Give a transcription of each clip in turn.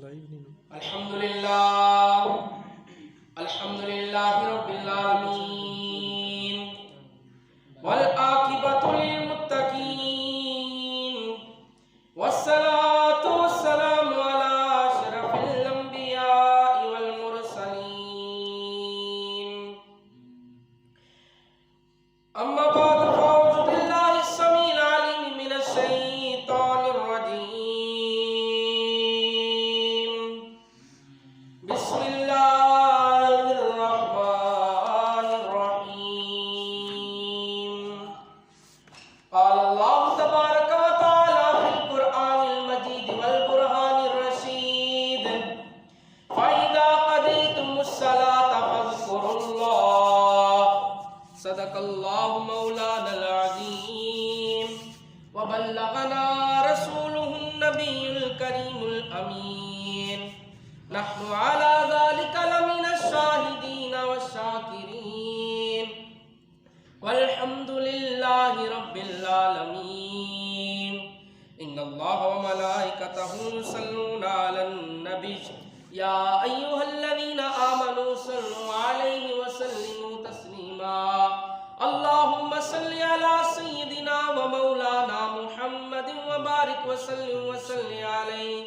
الحمدللہ رب العالمین والعاقبۃ للمتقین والصلاۃ والسلام علی اشرف الانبیاء والمرسلین اما بعد فاعوذ باللہ السمیع العلیم من الشیطان الرجیم بسم اللہ الرحمن الرحیم قال اللہ تبارک و تعالی فی القرآن المجید والبرہان الرشید فَإِذَا قَضَيْتُمُ الصَّلَاةَ فَاذْكُرُوا اللَّهَ صدق اللہ مولانا العظیم وبلغنا رسوله النبی الکریم الامین نحن على ذلك لمن الشاهدين والشاكرين والحمد لله رب العالمين إن الله وملائكته يصلون على النبي يا أيها الذين آمنوا صلوا عليه وسلموا تسليما اللهم صل على سيدنا ومولانا محمد وبارك وسلم عليه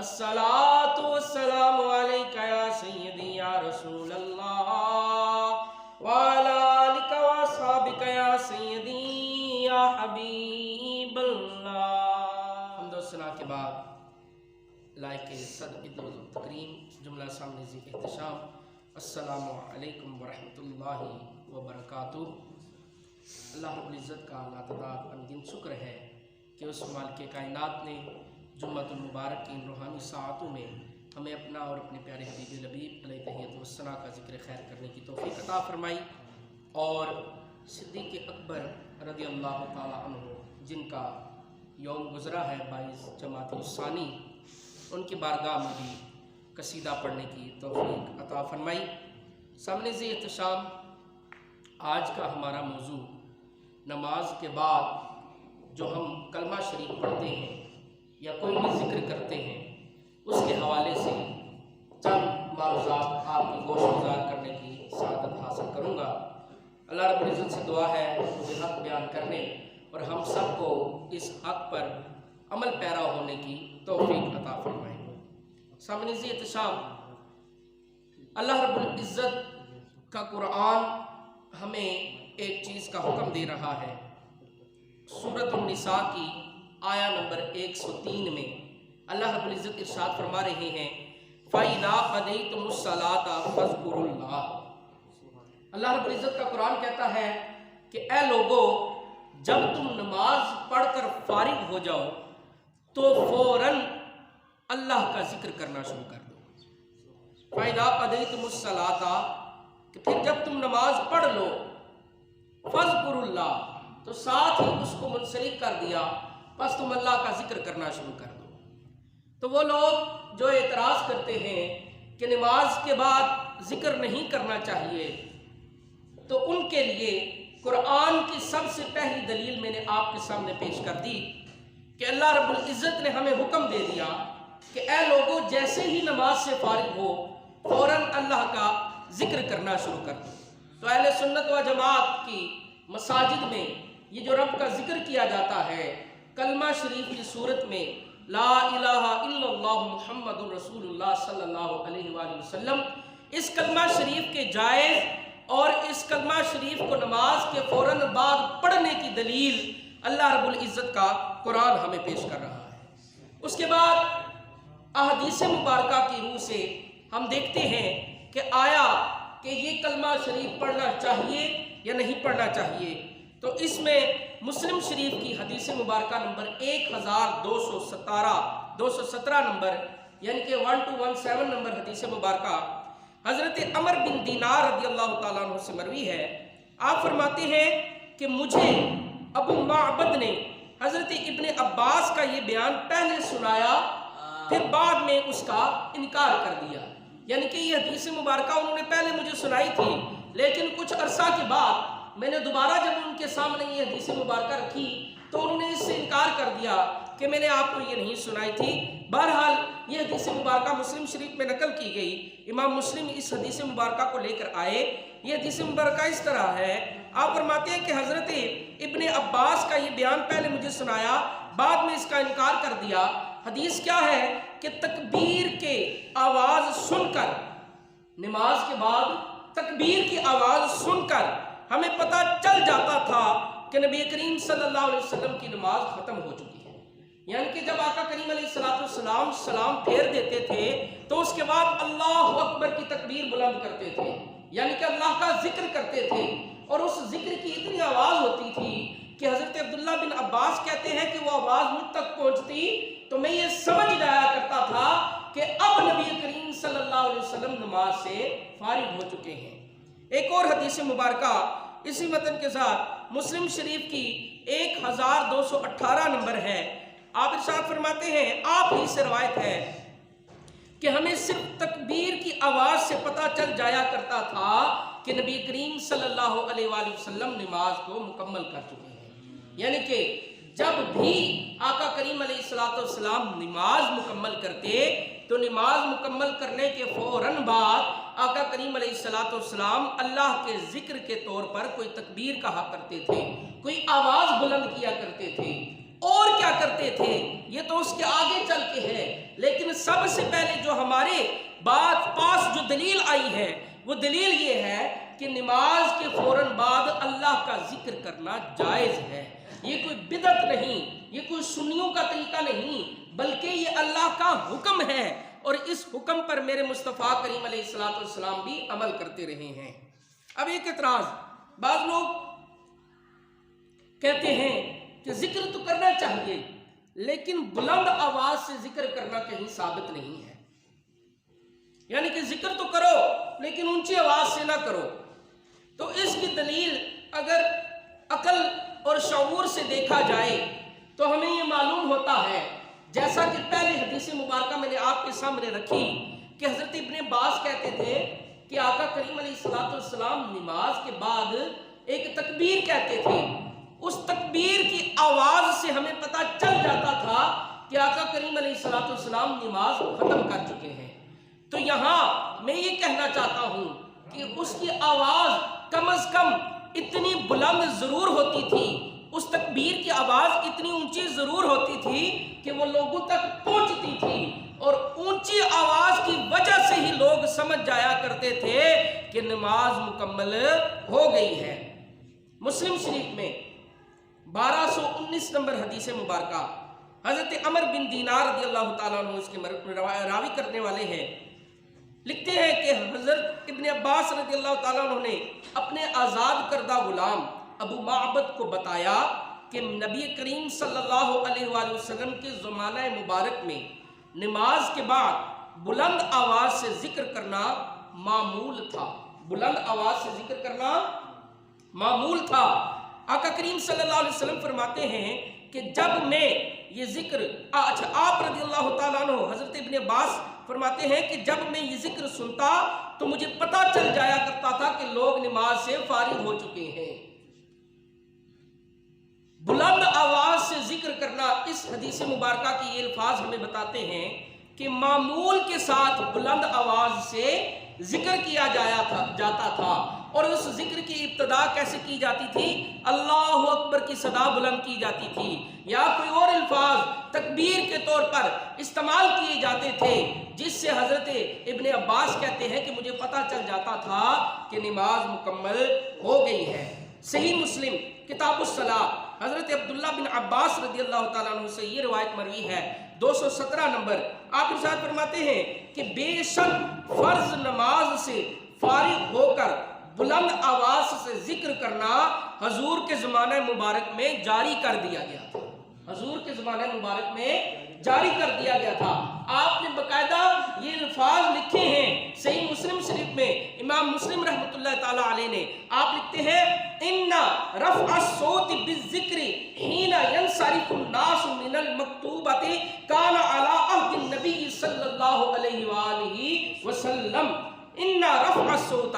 الصلاة والسلام عليك يا سيدي يا رسول الله وعلى آلك وأصحابك يا سيدي يا حبيب الله حمد و ثنا کے بعد لائق صد عدل و تکریم جملہ سامنے ذی احتشام السلام علیکم ورحمۃ اللہ وبرکاتہ۔ اللہ رب العزت کا ناتعداد انگن شکر ہے کہ اس مالک کائنات نے جمعۃ المبارک کی ان روحانی ساعتوں میں ہمیں اپنا اور اپنے پیارے حبیب لبیب علیہ تحیۃ والثناء کا ذکر خیر کرنے کی توفیق عطا فرمائی، اور صدیق اکبر رضی اللہ تعالیٰ عنہ جن کا یوم گزرا ہے 22 جمادی الثانی، ان کی بارگاہ میں بھی قصیدہ پڑھنے کی توفیق عطا فرمائی۔ سامنے ذی احتشام آج کا ہمارا موضوع نماز کے بعد جو ہم کلمہ شریف پڑھتے ہیں یا کوئی بھی ذکر کرتے ہیں اس کے حوالے سے چند معروضات آپ کی گوش گزار کرنے کی سعادت حاصل کروں گا۔ اللہ رب العزت سے دعا ہے مجھے حق بیان کرنے اور ہم سب کو اس حق پر عمل پیرا ہونے کی توفیق عطا فرمائے۔ سامنے ذی احتشام اللہ رب العزت کا قرآن ہمیں ایک چیز کا حکم دے رہا ہے۔ سورۃ النساء کی آیا نمبر 103 میں اللہ رب العزت ارشاد فرما رہے ہیں فَإِذَا قَضَيْتُمُ الصَّلَاةَ فَاذْكُرُوا اللَّهَ۔ اللہ رب العزت کا قرآن کہتا ہے کہ اے لوگو، جب تم نماز پڑھ کر فارغ ہو جاؤ تو فوراً اللہ کا ذکر کرنا شروع کر دو۔ فَإِذَا قَضَيْتُمُ الصَّلَاةَ کہ پھر جب تم نماز پڑھ لو فَاذْكُرُوا اللَّهَ تو ساتھ ہی اس کو منسلک کر دیا، بس تم اللہ کا ذکر کرنا شروع کر دو۔ تو وہ لوگ جو اعتراض کرتے ہیں کہ نماز کے بعد ذکر نہیں کرنا چاہیے، تو ان کے لیے قرآن کی سب سے پہلی دلیل میں نے آپ کے سامنے پیش کر دی کہ اللہ رب العزت نے ہمیں حکم دے دیا کہ اے لوگو، جیسے ہی نماز سے فارغ ہو فوراً اللہ کا ذکر کرنا شروع کر دو۔ تو اہل سنت و جماعت کی مساجد میں یہ جو رب کا ذکر کیا جاتا ہے کلمہ شریف کی صورت میں لا الہ الا اللہ محمد رسول اللہ صلی اللہ علیہ وآلہ وسلم، اس کلمہ شریف کے جائز اور اس کلمہ شریف کو نماز کے فوراً بعد پڑھنے کی دلیل اللہ رب العزت کا قرآن ہمیں پیش کر رہا ہے۔ اس کے بعد احادیث مبارکہ کی روح سے ہم دیکھتے ہیں کہ آیا کہ یہ کلمہ شریف پڑھنا چاہیے یا نہیں پڑھنا چاہیے۔ تو اس میں مسلم شریف کی حدیث مبارکہ نمبر 1217 نمبر یعنی کہ 1217 نمبر حدیث مبارکہ حضرت عمر بن دینار رضی اللہ تعالیٰ عنہ سے مروی ہے۔ آپ فرماتے ہیں کہ مجھے ابو معبد نے حضرت ابن عباس کا یہ بیان پہلے سنایا، پھر بعد میں اس کا انکار کر دیا۔ یعنی کہ یہ حدیث مبارکہ انہوں نے پہلے مجھے سنائی تھی، لیکن کچھ عرصہ کے بعد میں نے دوبارہ جب ان کے سامنے یہ حدیث مبارکہ رکھی تو انہوں نے اس سے انکار کر دیا کہ میں نے آپ کو یہ نہیں سنائی تھی۔ بہرحال یہ حدیث مبارکہ مسلم شریف میں نقل کی گئی، امام مسلم اس حدیث مبارکہ کو لے کر آئے۔ یہ حدیث مبارکہ اس طرح ہے، آپ فرماتے ہیں کہ حضرت ابن عباس کا یہ بیان پہلے مجھے سنایا، بعد میں اس کا انکار کر دیا۔ حدیث کیا ہے کہ تکبیر کے آواز سن کر، نماز کے بعد تکبیر کی آواز سن کر ہمیں پتہ چل جاتا تھا کہ نبی کریم صلی اللہ علیہ وسلم کی نماز ختم ہو چکی ہے۔ یعنی کہ جب آقا کریم علیہ السلام سلام پھیر دیتے تھے تو اس کے بعد اللہ اکبر کی تکبیر بلند کرتے تھے، یعنی کہ اللہ کا ذکر کرتے تھے، اور اس ذکر کی اتنی آواز ہوتی تھی کہ حضرت عبداللہ بن عباس کہتے ہیں کہ وہ آواز مجھ تک پہنچتی تو میں یہ سمجھ جایا کرتا تھا کہ اب نبی کریم صلی اللہ علیہ وسلم نماز سے فارغ ہو چکے ہیں۔ ایک اور حدیث مبارکہ اسی متن کے ساتھ مسلم شریف کی 1218 نمبر ہے۔ آپ ارشاد فرماتے ہیں، آپ ہی سے روایت ہے کہ ہمیں صرف تکبیر کی آواز سے پتہ چل جایا کرتا تھا کہ نبی کریم صلی اللہ علیہ وآلہ وسلم نماز کو مکمل کر چکے ہیں۔ یعنی کہ جب بھی آقا کریم علیہ السلام نماز مکمل کرتے تو نماز مکمل کرنے کے فوراً بعد آقا کریم علیہ السلام اللہ کے ذکر کے طور پر کوئی تکبیر کہا کرتے تھے، کوئی آواز بلند کیا کرتے تھے، اور کیا کرتے تھے یہ تو اس کے آگے چل کے ہے، لیکن سب سے پہلے جو ہمارے پاس جو دلیل آئی ہے وہ دلیل یہ ہے کہ نماز کے فوراً بعد اللہ کا ذکر کرنا جائز ہے۔ یہ کوئی بدعت نہیں، یہ کوئی سنیوں کا طریقہ نہیں، بلکہ یہ اللہ کا حکم ہے، اور اس حکم پر میرے مصطفیٰ کریم علیہ السلام بھی عمل کرتے رہے ہیں۔ اب ایک اعتراض، بعض لوگ کہتے ہیں کہ ذکر تو کرنا چاہیے لیکن بلند آواز سے ذکر کرنا کہیں ثابت نہیں ہے، یعنی کہ ذکر تو کرو لیکن اونچی آواز سے نہ کرو۔ تو اس کی دلیل اگر عقل اور شعور سے دیکھا جائے تو ہمیں یہ معلوم ہوتا ہے، جیسا کہ پہلے حدیث مبارکہ میں نے آپ کے سامنے رکھی کہ حضرت ابن عباس کہتے تھے کہ آقا کریم علیہ السلام نماز کے بعد ایک تکبیر کہتے تھے، اس تکبیر کی آواز سے ہمیں پتہ چل جاتا تھا کہ آقا کریم علیہ السلام نماز ختم کر چکے ہیں۔ تو یہاں میں یہ کہنا چاہتا ہوں کہ اس کی آواز کم از کم اتنی بلند ضرور ہوتی تھی، اس تکبیر کی آواز اتنی اونچی ضرور ہوتی تھی کہ وہ لوگوں تک پہنچتی تھی، اور اونچی آواز کی وجہ سے ہی لوگ سمجھ جایا کرتے تھے کہ نماز مکمل ہو گئی ہے۔ مسلم شریف میں 1219 نمبر حدیث مبارکہ، حضرت عمر بن دینار رضی اللہ تعالیٰ عنہ اس کے راوی کرنے والے ہیں، لکھتے ہیں کہ حضرت ابن عباس رضی اللہ تعالیٰ عنہ نے اپنے آزاد کردہ غلام ابو معبد کو بتایا کہ نبی کریم صلی اللہ علیہ وآلہ وسلم کے زمانہ مبارک میں نماز کے بعد بلند آواز سے ذکر کرنا معمول تھا، بلند آواز سے ذکر کرنا معمول تھا۔ آقا کریم صلی اللہ علیہ وسلم فرماتے ہیں کہ جب میں یہ ذکر آپ رضی اللہ تعالیٰ عنہ حضرت ابن عباس فرماتے ہیں کہ جب میں یہ ذکر سنتا تو مجھے پتہ چل جایا کرتا تھا کہ لوگ نماز سے فارغ ہو چکے ہیں۔ بلند آواز سے ذکر کرنا، اس حدیث مبارکہ کی یہ الفاظ ہمیں بتاتے ہیں کہ معمول کے ساتھ بلند آواز سے ذکر کیا جاتا تھا، اور اس ذکر کی ابتدا کیسے کی جاتی تھی؟ اللہ اکبر کی صدا بلند کی جاتی تھی، یا کوئی اور الفاظ تکبیر کے طور پر استعمال کیے جاتے تھے، جس سے حضرت ابن عباس کہتے ہیں کہ مجھے پتہ چل جاتا تھا کہ نماز مکمل ہو گئی ہے۔ صحیح مسلم کتاب الصلاۃ حضرت عبداللہ بن عباس رضی اللہ تعالیٰ عنہ سے یہ روایت مروی ہے، 217 نمبر، آپ ارشاد فرماتے ہیں کہ بے شک فرض نماز سے فارغ ہو کر بلند آواز سے ذکر کرنا حضور کے زمانہ مبارک میں جاری کر دیا گیا تھا، حضور کے زمانہ مبارک میں جاری کر دیا گیا تھا۔ آپ نے باقاعدہ یہ الفاظ لکھے ہیں صحیح مسلم شریف میں، امام مسلم رحمۃ اللہ تعالی علیہ نے، آپ لکھتے ہیں ان رفع الصوت بالذکر حين ينصرف الناس من المکتوبۃ کان علی عہد النبی صلی اللہ علیہ وآلہ وسلم، ان رفع الصوت،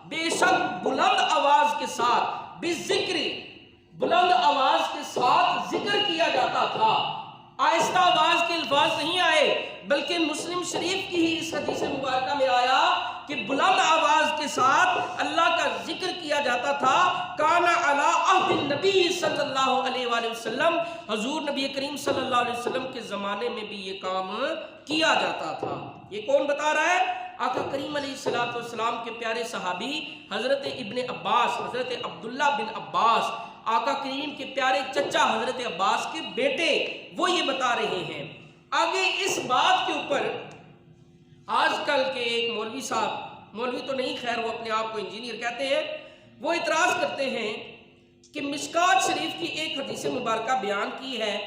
بے شک بلند آواز کے ساتھ، بالذکر، بلند آواز کے ساتھ ذکر کیا جاتا تھا، آہستہ آواز کے الفاظ نہیں آئے، بلکہ مسلم شریف کی ہی اس حدیث مبارکہ میں آیا کہ بلند آواز کے ساتھ اللہ کا ذکر کیا جاتا تھا۔ کانا علی عہد النبی صلی اللہ علیہ وآلہ وسلم، حضور نبی کریم صلی اللہ علیہ وسلم کے زمانے میں بھی یہ کام کیا جاتا تھا۔ یہ کون بتا رہا ہے؟ آقا کریم علیہ السلام کے پیارے صحابی حضرت ابن عباس، حضرت عبداللہ بن عباس، آقا کریم کے پیارے چچا حضرت عباس کے بیٹے، وہ یہ بتا رہے ہیں۔ آگے اس بات کے اوپر آج کل کے ایک مولوی صاحب، مولوی تو نہیں خیر وہ اپنے آپ کو انجینئر کہتے ہیں، وہ اعتراض کرتے ہیں کہ مشکات شریف کی ایک حدیث مبارکہ بیان کی ہے،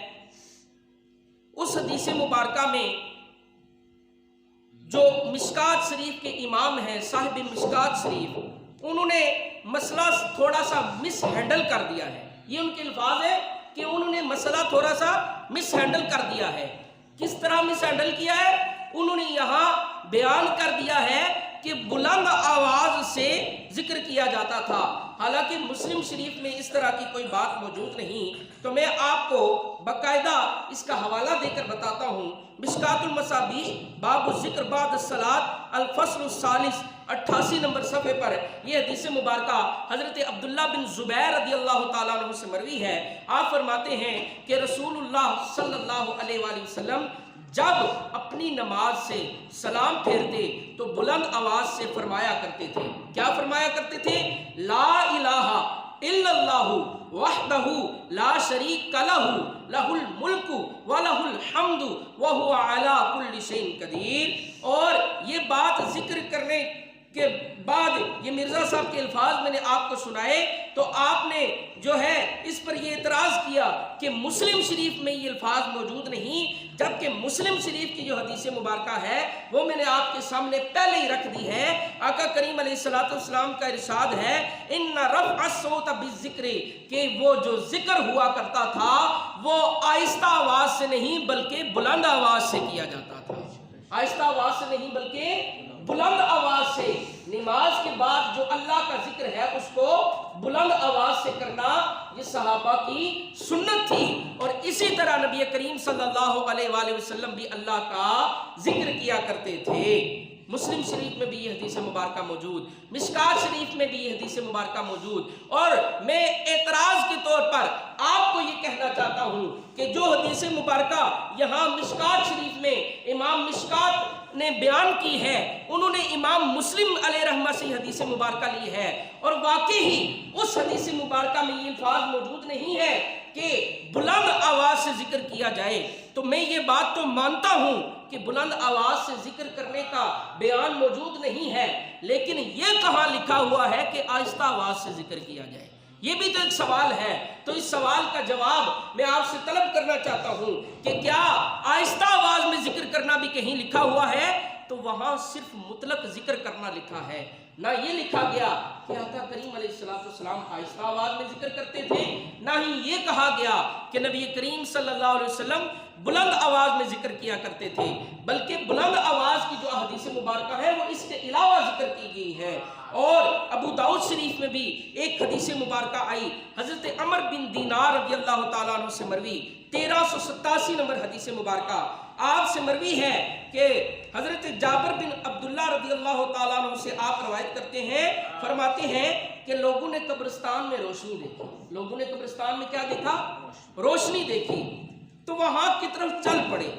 اس حدیث مبارکہ میں جو مشکات شریف کے امام ہیں صاحب مشکات شریف، انہوں نے مسئلہ تھوڑا سا مس ہینڈل کر دیا ہے۔ یہ ان کے الفاظ ہے کہ انہوں نے مسئلہ تھوڑا سا مس ہینڈل کر دیا ہے۔ کس طرح مس ہینڈل کیا ہے؟ انہوں نے یہاں بیان کر دیا ہے کہ بلند آواز سے ذکر کیا جاتا تھا، حالانکہ مسلم شریف میں اس طرح کی کوئی بات موجود نہیں۔ تو میں آپ کو باقاعدہ اس کا حوالہ دے کر بتاتا ہوں۔ مشکات المصابیح باب الذکر بعد الصلاۃ الفصل الثالث 88 نمبر صفحے پر یہ حدیث مبارکہ حضرت عبداللہ بن زبیر رضی اللہ تعالیٰ عنہ سے مروی ہے۔ آپ فرماتے ہیں کہ رسول اللہ صلی اللہ علیہ وآلہ وسلم جب اپنی نماز سے سلام پھیرتے تو بلند آواز سے فرمایا کرتے تھے۔ کیا فرمایا کرتے تھے؟ لا الہ الا اللہ وحدہ لا شریک لہ لہ الملک ولہ الحمد وہو علی کل شیء قدیر۔ اور یہ بات ذکر کرنے کے بعد یہ مرزا صاحب کے الفاظ میں نے آپ کو سنائے تو آپ نے جو ہے اس پر یہ اعتراض کیا کہ مسلم شریف میں یہ الفاظ موجود نہیں، جبکہ مسلم شریف کی جو حدیث مبارکہ ہے وہ میں نے آپ کے سامنے پہلے ہی رکھ دی ہے۔ آقا کریم علیہ السلام کا ارشاد ہے ان رفع الصوت بالذکر، کہ وہ جو ذکر ہوا کرتا تھا وہ آہستہ آواز سے نہیں بلکہ بلند آواز سے کیا جاتا تھا۔ آہستہ آواز سے نہیں بلکہ بلند آواز سے۔ نماز کے بعد جو اللہ کا ذکر ہے اس کو بلند آواز سے کرنا یہ صحابہ کی سنت تھی، اور اسی طرح نبی کریم صلی اللہ علیہ وآلہ وسلم بھی اللہ کا ذکر کیا کرتے تھے۔ مسلم شریف میں بھی یہ حدیث مبارکہ موجود، مشکات شریف میں بھی یہ حدیث مبارکہ موجود۔ اور میں اعتراض کے طور پر آپ کو یہ کہنا چاہتا ہوں کہ جو حدیث مبارکہ یہاں مشکات شریف میں امام مشکات نے بیان کی ہے، انہوں نے امام مسلم علیہ رحمہ سے حدیث مبارکہ لی ہے، اور واقعی ہی اس حدیث مبارکہ میں یہ الفاظ موجود نہیں ہے کہ بلند آواز سے ذکر کیا جائے۔ تو میں یہ بات تو مانتا ہوں کہ بلند آواز سے ذکر کرنے کا بیان موجود نہیں ہے، لیکن یہ کہاں لکھا ہوا ہے کہ آہستہ آواز سے ذکر کیا جائے؟ یہ بھی تو ایک سوال ہے۔ تو اس سوال کا جواب میں آپ سے طلب کرنا چاہتا ہوں کہ کیا آہستہ آواز میں ذکر کرنا بھی کہیں لکھا ہوا ہے؟ تو وہاں صرف مطلق ذکر کرنا لکھا ہے، نہ یہ لکھا گیا کہ آقا کریم علیہ السلام آہستہ آواز میں ذکر کرتے تھے، نہ ہی یہ کہا گیا کہ نبی کریم صلی اللہ علیہ وسلم بلند آواز میں ذکر کیا کرتے تھے، بلکہ بلند آواز کی جو حدیث مبارکہ ہے وہ اس کے علاوہ ذکر کی گئی ہے۔ اور ابو داؤد شریف میں بھی ایک حدیث مبارکہ آئی، حضرت عمر بن دینار رضی اللہ تعالیٰ عنہ سے مروی، 1387 نمبر حدیث مبارکہ آپ سے مروی ہے کہ حضرت جابر بن عبداللہ رضی اللہ تعالیٰ عنہ سے آپ روایت کرتے ہیں، فرماتے ہیں کہ لوگوں نے قبرستان میں روشنی دیکھی۔ لوگوں نے قبرستان میں کیا دیکھا؟ روشنی دیکھی۔ تو وہاں کی طرف چل پڑے۔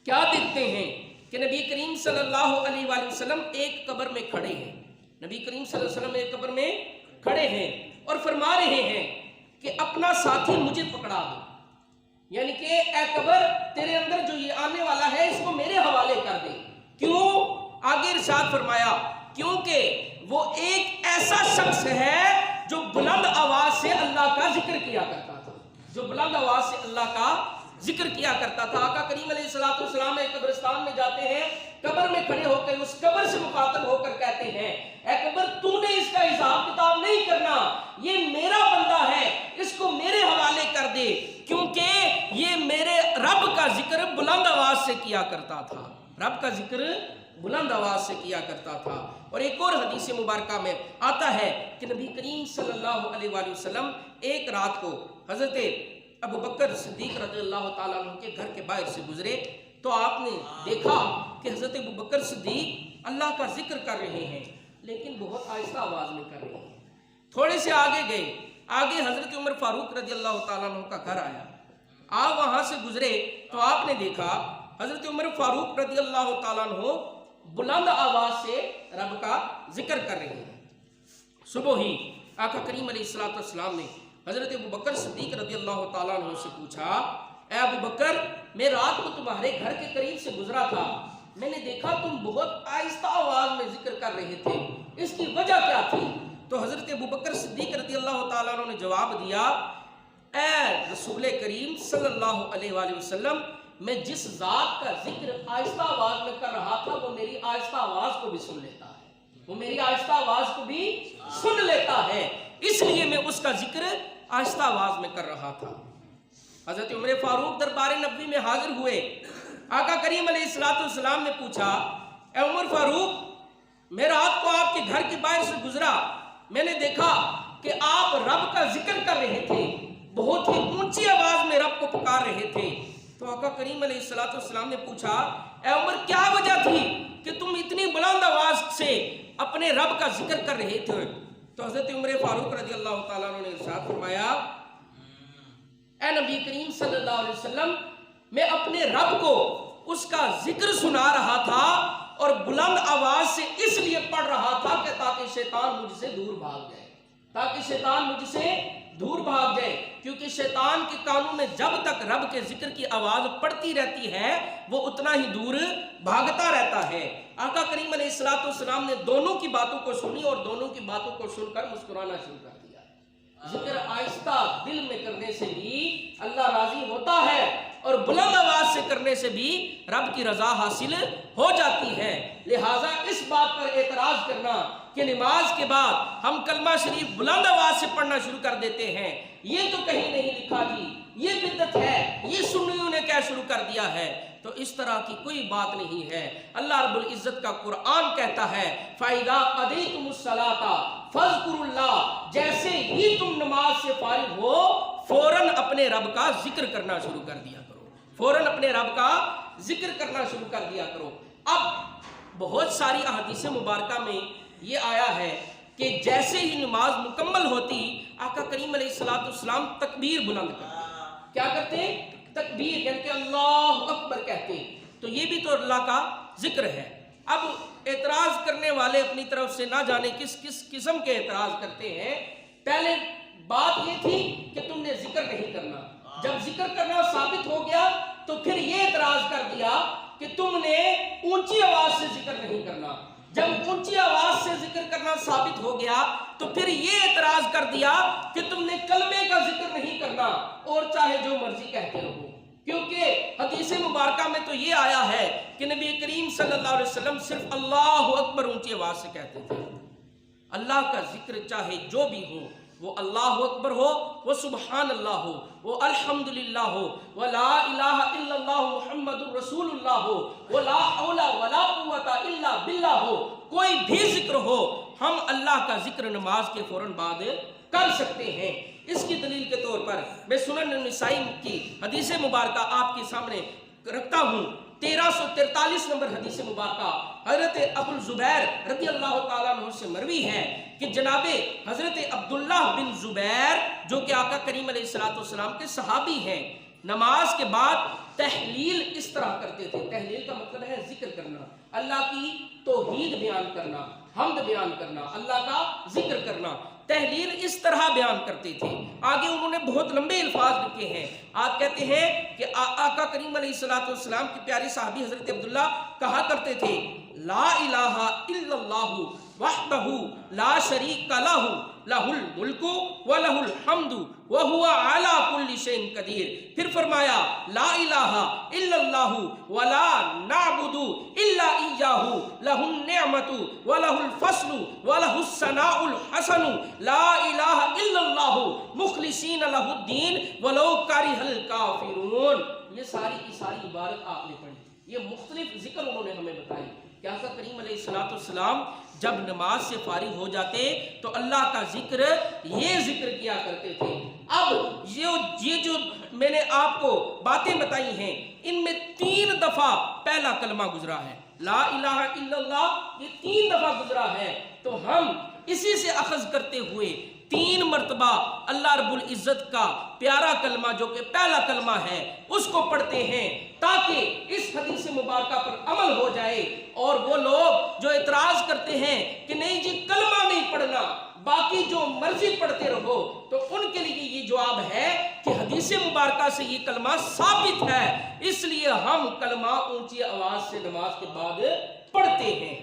کیا دیکھتے ہیں کہ نبی کریم صلی اللہ علیہ وآلہ وسلم ایک قبر میں کھڑے ہیں۔ نبی کریم صلی اللہ علیہ وسلم ایک قبر میں کھڑے ہیں اور فرما رہے ہیں کہ اپنا ساتھی مجھے پکڑا دو، یعنی کہ اے قبر تیرے اندر جو یہ آنے والا ہے اس کو میرے حوالے کر دے۔ کیوں؟ آگے ارشاد فرمایا کیونکہ وہ ایک ایسا شخص ہے جو بلند آواز سے اللہ کا ذکر کیا کرتا تھا، جو بلند آواز سے اللہ کا ذکر کیا کرتا تھا۔ آقا کریم علیہ السلام ایک قبرستان میں جاتے ہیں، قبر میں کھڑے ہو کر اس قبر سے مخاطب ہو کر کہتے ہیں اے قبر تو نے اس کا حساب کتاب نہیں کرنا، یہ میرا بندہ ہے، اس کو میرے حوالے کر دے، کیونکہ یہ میرے رب کا ذکر بلند آواز سے کیا کرتا تھا، رب کا ذکر بلند آواز سے کیا کرتا تھا۔ اور ایک اور حدیث مبارکہ میں آتا ہے کہ نبی کریم صلی اللہ علیہ وآلہ وسلم ایک رات کو حضرت ابو بکر صدیق رضی اللہ تعالیٰ عنہ کے گھر کے باہر سے گزرے تو آپ نے دیکھا کہ حضرت ابو بکر صدیق اللہ کا ذکر کر رہے ہیں، لیکن بہت آہستہ آواز میں کر رہے ہیں۔ تھوڑے سے آگے گئے، آگے حضرت عمر فاروق رضی اللہ تعالیٰ عنہ کا گھر آیا، آپ وہاں سے گزرے تو آپ نے دیکھا حضرت عمر فاروق رضی اللہ تعالیٰ عنہ بلند آواز سے رب کا ذکر کر رہے ہیں۔ صبح ہی آقا کریم علیہ السلام نے حضرت ابو بکر صدیق رضی اللہ تعالیٰ عنہ سے پوچھا، اے ابو بکر، میں رات کو تمہارے گھر کے قریب سے گزرا تھا، میں نے دیکھا تم بہت آہستہ آواز میں ذکر کر رہے تھے، اس کی وجہ کیا تھی؟ تو حضرت ابو بکر صدیق رضی اللہ تعالیٰ عنہ نے جواب دیا، اے رسول کریم صلی اللہ علیہ وآلہ وسلم، میں جس ذات کا ذکر آہستہ آواز میں کر رہا تھا وہ میری آہستہ آواز کو بھی سن لیتا ہے، وہ میری آہستہ آواز کو بھی سن لیتا ہے، اس لیے میں اس کا ذکر آہستہ آواز میں کر رہا تھا۔ حضرت عمر فاروق دربار نبوی میں حاضر ہوئے، آقا کریم علیہ السلام نے پوچھا، اے عمر فاروق، میں رات کو آپ کے گھر کے باہر سے گزرا، میں نے دیکھا کہ آپ رب کا ذکر کر رہے تھے، بہت ہی اونچی آواز میں رب کو پکار رہے تھے۔ تو آقا کریم علیہ السلام نے پوچھا، اے عمر، کیا وجہ تھی کہ تم اتنی بلند آواز سے اپنے رب کا ذکر کر رہے تھے؟ تو حضرت عمر فاروق رضی اللہ تعالیٰ عنہ نے ارشاد فرمایا، اے نبی کریم صلی اللہ علیہ وسلم، میں اپنے رب کو اس کا ذکر سنا رہا تھا اور بلند آواز سے اس لیے پڑھ رہا تھا کہ تاکہ شیطان مجھ سے دور بھاگ جائے، تاکہ شیطان مجھ سے دور بھاگ جائے، کیونکہ شیطان کے کانوں میں جب تک رب کے ذکر کی آواز پڑتی رہتی ہے وہ اتنا ہی دور بھاگتا رہتا ہے۔ آقا کریم علیہ السلام نے دونوں کی باتوں کو سنی اور دونوں کی باتوں کو سن کر مسکرانا شروع کر دیا۔ ذکر آہستہ دل میں کرنے سے بھی اللہ راضی ہوتا ہے اور بلند آواز سے کرنے سے بھی رب کی رضا حاصل ہو جاتی ہے۔ لہٰذا اس بات پر اعتراض کرنا کہ نماز کے بعد ہم کلمہ شریف بلند آواز سے پڑھنا شروع کر دیتے ہیں، یہ تو کہیں نہیں لکھا جی، یہ بدعت ہے، یہ سنیوں نے کیا شروع کر دیا ہے، تو اس طرح کی کوئی بات نہیں ہے۔ اللہ رب العزت کا قرآن کہتا ہے، فَإِذَا قَضَيْتُمُ الصَّلَاةَ فَاذْكُرُوا اللَّهَ، جیسے ہی تم نماز سے فارغ ہو فوراً اپنے رب کا ذکر کرنا شروع کر دیا کرو، فوراً اپنے رب کا ذکر کرنا شروع کر دیا کرو۔ اب بہت ساری احادیث مبارکہ میں یہ آیا ہے کہ جیسے ہی نماز مکمل ہوتی آقا کریم علیہ السلام تکبیر بلند کرتے، کیا کرتے؟ تکبیر، یعنی کہ اللہ اکبر کہتے۔ تو یہ بھی تو اللہ کا ذکر ہے۔ اب اعتراض کرنے والے اپنی طرف سے نہ جانے کس کس قسم کے اعتراض کرتے ہیں۔ پہلے بات یہ تھی کہ تم نے ذکر نہیں کرنا، جب ذکر کرنا ثابت ہو گیا تو پھر یہ اعتراض کر دیا کہ تم نے اونچی آواز سے ذکر نہیں کرنا، جب اونچی آواز سے ذکر کرنا ثابت ہو گیا تو پھر یہ اعتراض کر دیا کہ تم نے کلمے کا ذکر نہیں کرنا اور چاہے جو مرضی کہتے رہو، کیونکہ حدیث مبارکہ میں تو یہ آیا ہے کہ نبی کریم صلی اللہ علیہ وسلم صرف اللہ اکبر اونچی آواز سے کہتے تھے۔ اللہ کا ذکر چاہے جو بھی ہو، وہ اللہ اکبر ہو، وہ سبحان اللہ ہو، وہ الحمدللہ ہو، وہ لا الہ الا اللہ محمد الرسول اللہ ہو، وہ لا حول ولا قوت الا باللہ ہو، کوئی بھی ذکر ہو، ہم اللہ کا ذکر نماز کے فوراً بعد کر سکتے ہیں۔ اس کی دلیل کے طور پر میں سنن نسائی کی حدیث مبارکہ آپ کے سامنے رکھتا ہوں۔ 1343 نمبر حدیث مبارکہ حضرت ابو الزبیر رضی اللہ تعالیٰ عنہ سے مروی ہے کہ جناب حضرت عبداللہ بن زبیر جو کہ آقا کریم علیہ السلام کے صحابی ہیں، نماز کے بعد تحلیل اس طرح کرتے تھے۔ تحلیل کا مطلب ہے ذکر کرنا، اللہ کی توحید بیان کرنا، حمد بیان کرنا، اللہ کا ذکر کرنا۔ تحلیل اس طرح بیان کرتے تھے۔ آگے انہوں نے بہت لمبے الفاظ لکھے ہیں۔ آپ کہتے ہیں کہ آقا کریم علیہ السلام کی پیاری صحابی حضرت عبداللہ کہا کرتے تھے، لا الہ الا اللہ وحدہ لا شریک لہ لہ الملک ولہ الحمد وہو علی کل شیء قدیر۔ پھر فرمایا لا الہ الا اللہ ولا نعبد الا ایاہ لہ النعمت ولہ الفضل ولہ الثناء الحسن لا الہ الا اللہ مخلصین لہ الدین ولو کرہ الکافرون۔ یہ ساری کی ساری عبارت آپ نے پڑھی، یہ مختلف ذکر انہوں نے ہمیں بتائی کہ آقا کریم علیہ السلام جب نماز سے فارغ ہو جاتے تو اللہ کا ذکر یہ ذکر کیا کرتے تھے۔ اب یہ جو میں نے آپ کو باتیں بتائی ہیں ان میں 3 دفعہ پہلا کلمہ گزرا ہے، لا الہ الا اللہ، یہ 3 دفعہ گزرا ہے۔ تو ہم اسی سے اخذ کرتے ہوئے 3 مرتبہ اللہ رب العزت کا پیارا کلمہ جو کہ پہلا کلمہ ہے اس کو پڑھتے ہیں تاکہ اس حدیث مبارکہ پر عمل ہو جائے۔ اور وہ لوگ جو اعتراض کرتے ہیں کہ نہیں جی کلمہ نہیں پڑھنا، باقی جو مرضی پڑھتے رہو، تو ان کے لیے یہ جواب ہے کہ حدیث مبارکہ سے یہ کلمہ ثابت ہے، اس لیے ہم کلمہ اونچی آواز سے نماز کے بعد پڑھتے ہیں۔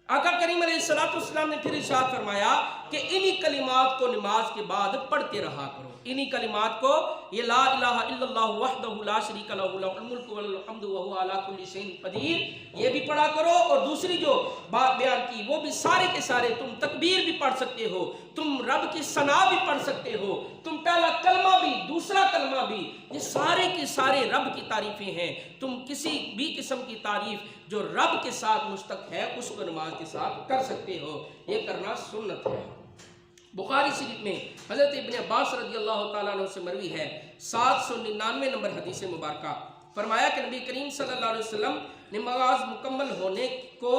آقا کریم علیہ السلام نے پھر ارشاد فرمایا کہ انہی کلمات کو نماز کے بعد پڑھتے رہا کرو، انہی کلمات کو، یہ لا الہ الا اللہ وحدہ لا شریک لہ لہ الملک والحمد وہو علی کل شیء قدیر، یہ بھی پڑھا کرو۔ اور دوسری جو بات بیان کی وہ بھی سارے کے سارے، تم تکبیر بھی پڑھ سکتے ہو، تم رب کی ثنا بھی پڑھ سکتے ہو، تم پہلا کلمہ بھی دوسرا کلمہ بھی، یہ سارے کے سارے رب کی تعریفیں ہیں۔ تم کسی بھی قسم کی تعریف جو رب کے ساتھ مشتق ہے اس کو نماز کے ساتھ کر سکتے ہو، یہ کرنا سنت ہے۔ بخاری شریف میں حضرت ابن عباس رضی اللہ تعالیٰ عنہ سے مروی ہے 799 نمبر حدیث مبارکہ، فرمایا کہ نبی کریم صلی اللہ علیہ وسلم نماز مکمل ہونے کو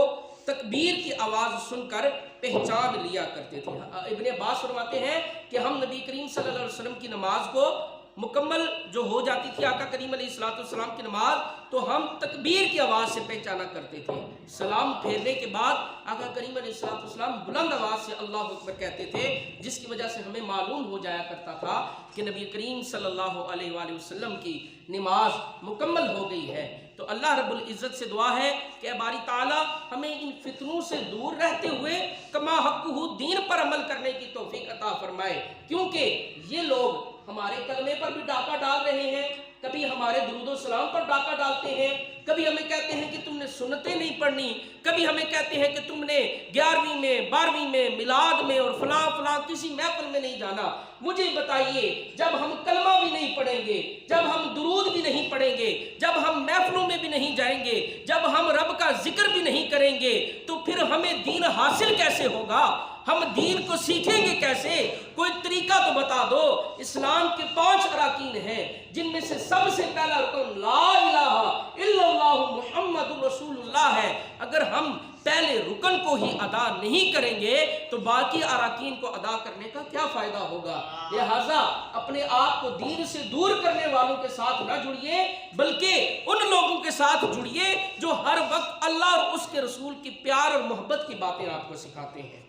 تکبیر کی آواز سن کر پہچان لیا کرتے تھے۔ ابن عباس فرماتے ہیں کہ ہم نبی کریم صلی اللہ علیہ وسلم کی نماز کو مکمل جو ہو جاتی تھی آقا کریم علیہ السلام کی نماز، تو ہم تکبیر کی آواز سے پہچانا کرتے تھے۔ سلام پھیرنے کے بعد آقا کریم علیہ السلام بلند آواز سے اللہ اکبر کہتے تھے، جس کی وجہ سے ہمیں معلوم ہو جایا کرتا تھا کہ نبی کریم صلی اللہ علیہ وآلہ وسلم کی نماز مکمل ہو گئی ہے۔ تو اللہ رب العزت سے دعا ہے کہ اے باری تعالیٰ ہمیں ان فتنوں سے دور رہتے ہوئے کما حقہ دین پر عمل کرنے کی توفیق عطا فرمائے، کیونکہ یہ لوگ ہمارے کلمے پر بھی ڈاکہ ڈال رہے ہیں، کبھی ہمارے درود و سلام پر ڈاکہ ڈالتے ہیں، کبھی ہمیں کہتے ہیں کہ تم نے سنتیں نہیں پڑھنی، کبھی ہمیں کہتے ہیں کہ تم نے 11ویں میں 12ویں میں میلاد میں اور فلاں کسی محفل میں نہیں جانا۔ مجھے بتائیے جب ہم کلمہ بھی نہیں پڑھیں گے، جب ہم درود بھی نہیں پڑھیں گے، جب ہم محفلوں میں بھی نہیں جائیں گے، جب ہم رب کا ذکر بھی نہیں کریں گے، تو پھر ہمیں دین حاصل کیسے ہوگا؟ ہم دین کو سیکھیں گے کیسے؟ کوئی طریقہ تو بتا دو۔ اسلام کے 5 اراکین ہیں جن میں سے سب سے پہلا رکن لا الہ الا اللہ محمد رسول اللہ ہے۔ اگر ہم پہلے رکن کو ہی ادا نہیں کریں گے تو باقی اراکین کو ادا کرنے کا کیا فائدہ ہوگا؟ لہٰذا اپنے آپ کو دین سے دور کرنے والوں کے ساتھ نہ جڑیے، بلکہ ان لوگوں کے ساتھ جڑیے جو ہر وقت اللہ اور اس کے رسول کی پیار اور محبت کی باتیں آپ کو سکھاتے ہیں۔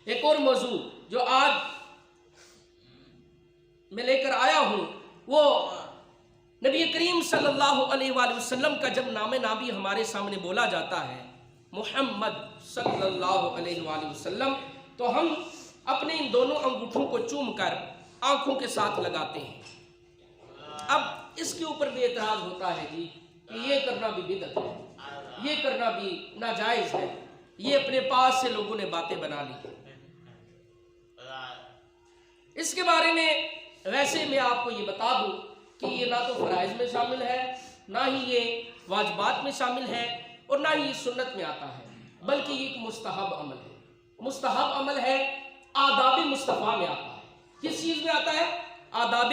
ایک اور موضوع جو آج میں لے کر آیا ہوں وہ نبی کریم صلی اللہ علیہ وآلہ وسلم کا جب نام نبی ہمارے سامنے بولا جاتا ہے محمد صلی اللہ علیہ وآلہ وسلم، تو ہم اپنے ان دونوں انگوٹھوں کو چوم کر آنکھوں کے ساتھ لگاتے ہیں۔ اب اس کے اوپر بھی اعتراض ہوتا ہے جی کہ یہ کرنا بھی بدعت ہے، یہ کرنا بھی ناجائز ہے، یہ اپنے پاس سے لوگوں نے باتیں بنا لی۔ اس کے بارے میں ویسے میں آپ کو یہ بتا دوں کہ یہ نہ تو فرائض میں شامل ہے، نہ ہی یہ واجبات میں شامل ہے، اور نہ ہی یہ سنت میں آتا ہے، بلکہ یہ ایک مستحب عمل ہے۔ مستحب عمل ہے، آداب مصطفیٰ میں آتا ہے۔ کس چیز میں آتا ہے؟ آداب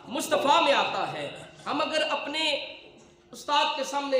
مصطفیٰ میں آتا ہے۔ ہم اگر اپنے استاد کے سامنے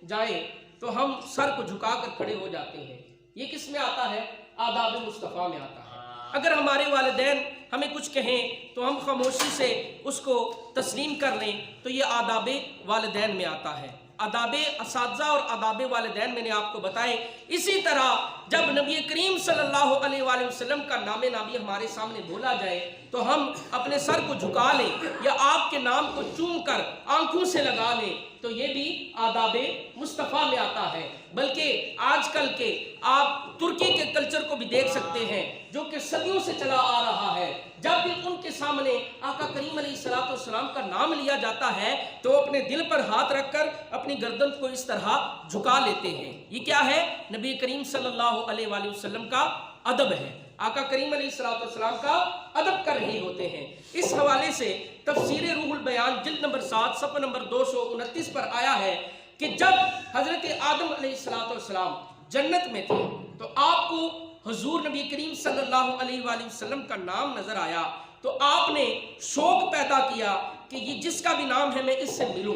جائیں تو ہم سر کو جھکا کر کھڑے ہو جاتے ہیں، یہ کس میں آتا ہے؟ آداب مصطفیٰ میں آتا ہے۔ اگر ہمارے والدین ہمیں کچھ کہیں تو ہم خاموشی سے اس کو تسلیم کر لیں تو یہ آداب والدین میں آتا ہے۔ آداب اساتذہ اور آداب والدین میں نے آپ کو بتائے۔ اسی طرح جب نبی کریم صلی اللہ علیہ وآلہ وسلم کا نام نبی ہمارے سامنے بولا جائے تو ہم اپنے سر کو جھکا لیں یا آپ کے نام کو چوم کر آنکھوں سے لگا لیں، تو یہ بھی آداب مصطفیٰ میں آتا ہے۔ بلکہ آج کل کے آپ ترکی کے کلچر کو بھی دیکھ سکتے ہیں جو کہ صدیوں سے چلا آ رہا ہے۔ جب بھی ان کے سامنے آقا کریم علیہ السلام کا نام لیا جاتا ہے تو اپنے دل پر ہاتھ رکھ کر اپنی گردن کو اس طرح جھکا لیتے ہیں۔ یہ کیا ہے؟ نبی کریم صلی اللہ علیہ وآلہ وسلم کا ادب ہے، آقا کریم علیہ السلام کا ادب کر رہے ہوتے ہیں۔ اس حوالے سے تفسیر روح البیان جلد نمبر 7 صفحہ نمبر 229 پر آیا ہے کہ جب حضرت آدم علیہ السلام جنت میں تھے تو آپ کو حضور نبی کریم صلی اللہ علیہ وآلہ وسلم کا نام نظر آیا تو آپ نے شوق پیدا کیا کہ یہ جس کا بھی نام ہے میں اس سے ملوں.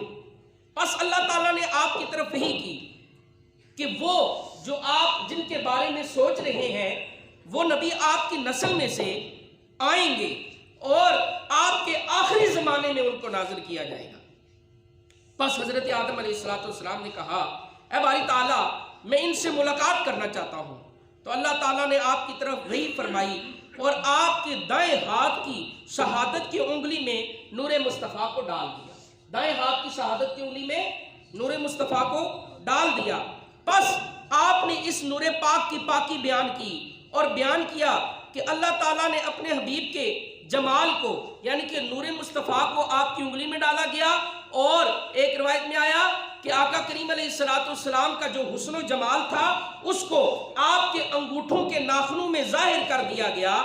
بس اللہ تعالیٰ نے آپ کی طرف وحی کی کہ وہ جو آپ جن کے بارے میں سوچ رہے ہیں وہ نبی آپ کی نسل میں سے آئیں گے اور آپ کے آخری زمانے میں ان کو نازل کیا جائے گا. بس حضرت آدم علیہ السلام نے کہا اے باری تعالیٰ میں ان سے ملاقات کرنا چاہتا ہوں. تو اللہ تعالیٰ نے آپ کی طرف وحی فرمائی اور آپ کے دائیں ہاتھ کی شہادت کی انگلی میں نور مصطفیٰ کو ڈال دیا. دائیں ہاتھ کی شہادت کی انگلی میں نور مصطفیٰ کو ڈال دیا. بس آپ نے اس نور پاک کی پاکی بیان کی اور بیان کیا کہ اللہ تعالیٰ نے اپنے حبیب کے جمال کو یعنی کہ نور مصطفیٰ کو آپ کی انگلی میں ڈالا گیا. اور ایک روایت میں آیا کہ آقا کریم علیہ السلام کا جو حسن و جمال تھا اس کو آپ کے انگوٹھوں کے ناخنوں میں ظاہر کر دیا گیا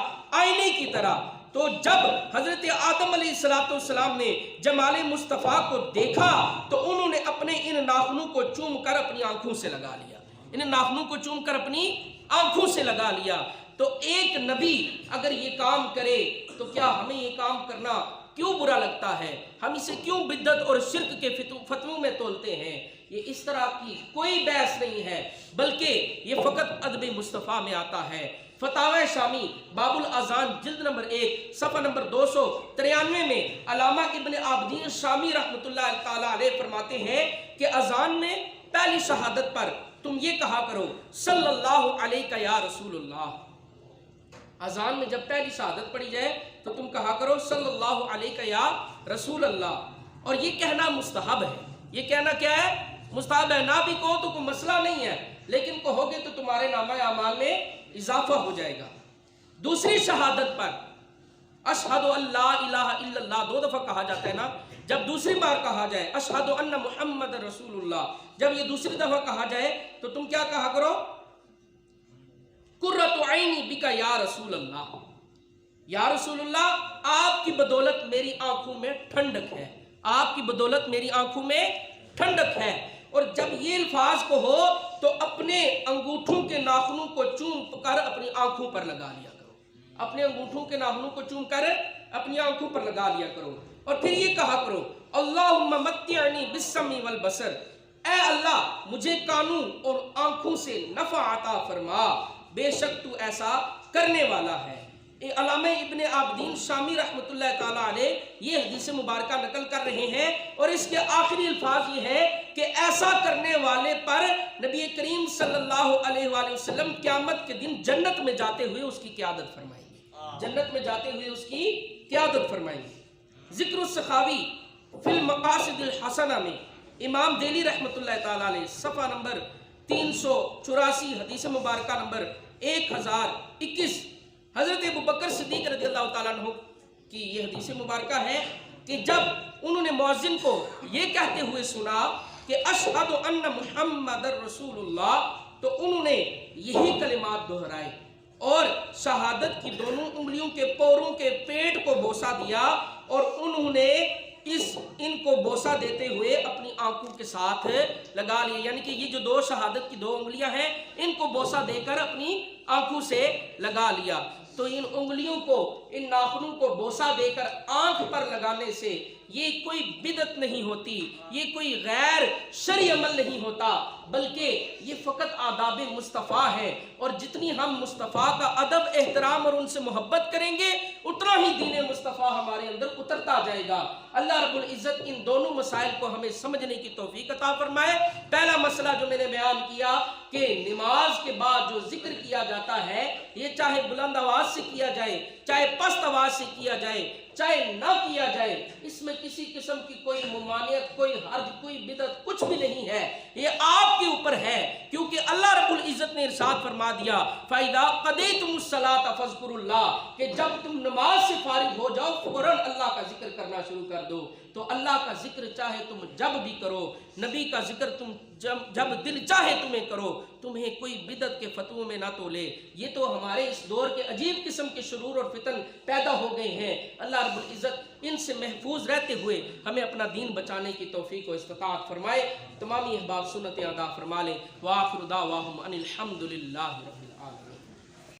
آئینے کی طرح. تو جب حضرت آدم علیہ السلام نے جمال مصطفیٰ کو دیکھا تو انہوں نے اپنے ان ناخنوں کو چوم کر اپنی آنکھوں سے لگا لیا. ان ناخنوں کو چوم کر اپنی آنکھوں سے لگا لیا. تو ایک نبی اگر یہ کام کرے تو کیا ہمیں یہ کام کرنا کیوں برا لگتا ہے؟ ہم اسے کیوں بدعت اور شرک کے فتووں میں تولتے ہیں؟ یہ اس طرح کی کوئی بحث نہیں ہے بلکہ یہ فقط ادب مصطفیٰ میں آتا ہے. فتاوی شامی باب الاذان جلد نمبر 1 صفحہ نمبر 293 میں علامہ ابن عابدین شامی رحمۃ اللہ تعالیٰ علیہ فرماتے ہیں کہ اذان میں پہلی شہادت پر تم یہ کہا کرو صلی اللہ علیہ یا رسول اللہ. اذان میں جب پہلی شہادت پڑھی جائے تو تم کہا کرو صلی اللہ علیہ یا رسول اللہ. اور یہ کہنا مستحب ہے. یہ کہنا کیا ہے؟ مستحب ہے. نہ بھی کہو تو کوئی مسئلہ نہیں ہے لیکن کہو گے تو تمہارے نامہ اعمال میں اضافہ ہو جائے گا. دوسری شہادت پر اشہد ان لا الہ الا اللہ 2 دفعہ کہا جاتا ہے نا. جب دوسری بار کہا جائے اشہد ان محمد رسول اللہ, جب یہ دوسری دفعہ کہا جائے تو تم کیا کہا کرو؟ قرۃ عینی بک یا رسول اللہ. یا رسول اللہ آپ کی بدولت میری آنکھوں میں ٹھنڈک ہے. آپ کی بدولت میری آنکھوں میں ٹھنڈک ہے. اور جب یہ الفاظ کو ہو تو اپنے انگوٹھوں کے ناخنوں کو چوم کر اپنی آنکھوں پر لگا لیا کرو. اپنے انگوٹھوں کے ناخنوں کو چوم کر اپنی آنکھوں پر لگا لیا کرو. اور پھر یہ کہا کرو اللہم متعنی بالسمع والبصر, اے اللہ مجھے کانوں اور آنکھوں سے نفع عطا فرما, بے شک تو ایسا کرنے والا ہے. علامہ ابن عابدین شامی رحمۃ اللہ تعالیٰ علیہ یہ حدیث مبارکہ نقل کر رہے ہیں اور اس کے آخری الفاظ یہ ہے کہ ایسا کرنے والے پر نبی کریم صلی اللہ علیہ وآلہ وسلم قیامت کے دن جنت میں جاتے ہوئے اس کی قیادت فرمائیں گے. جنت میں جاتے ہوئے اس کی قیادت فرمائیں گے. ذکر السخاوی فی المقاصد الحسنہ میں امام دہلی رحمۃ اللہ تعالیٰ علیہ صفحہ نمبر 384 حدیث مبارکہ نمبر 1021 حضرت ابوبکر صدیق رضی اللہ تعالیٰ عنہ کی یہ حدیث مبارکہ ہے کہ جب انہوں نے مؤذن کو یہ کہتے ہوئے سنا کہ اشہد ان محمد رسول اللہ تو انہوں نے یہی کلمات دہرائے اور شہادت کی دونوں انگلیوں کے پوروں کے پیٹ کو بوسہ دیا اور انہوں نے ان کو بوسہ دیتے ہوئے اپنی آنکھوں کے ساتھ لگا لیا. یعنی کہ یہ جو 2 شہادت کی 2 انگلیاں ہیں ان کو بوسہ دے کر اپنی آنکھوں سے لگا لیا. تو ان انگلیوں کو ان ناخنوں کو بوسہ دے کر آنکھ پر لگانے سے یہ کوئی بدعت نہیں ہوتی, یہ کوئی غیر شرعی عمل نہیں ہوتا بلکہ یہ فقط آداب مصطفیٰ ہے. اور جتنی ہم مصطفیٰ کا ادب احترام اور ان سے محبت کریں گے اتنا ہی دین مصطفیٰ ہمارے اندر اترتا جائے گا. اللہ رب العزت ان دونوں مسائل کو ہمیں سمجھنے کی توفیق عطا فرمائے. پہلا مسئلہ جو میں نے بیان کیا کہ نماز کے بعد جو ذکر کیا جاتا ہے یہ چاہے بلند آواز سے کیا جائے چاہے پست آواز سے کیا جائے چاہے نہ کیا جائے, اس میں کسی قسم کی کوئی ممانعت کوئی حرج کوئی بدعت کچھ بھی نہیں ہے. یہ آپ کے اوپر ہے کیونکہ اللہ رب العزت نے ارشاد فرما دیا فَإِذَا قَضَيْتُمُ الصَّلَاةَ فَاذْكُرُوا اللَّهَ کہ جب تم نماز سے فارغ ہو جاؤ فوراً اللہ کا ذکر کرنا شروع کر دو. تو اللہ کا ذکر چاہے تم جب بھی کرو, نبی کا ذکر تم جب دل چاہے تمہیں کرو, تمہیں کوئی بدعت کے فتووں میں نہ تولے. یہ تو ہمارے اس دور کے عجیب قسم کے شرور اور فتن پیدا ہو گئے ہیں. اللہ رب العزت ان سے محفوظ رہتے ہوئے ہمیں اپنا دین بچانے کی توفیق و استطاعت فرمائے. تمامی احباب سنت ادا فرما لیں. وآخر دعواہم ان الحمد للہ.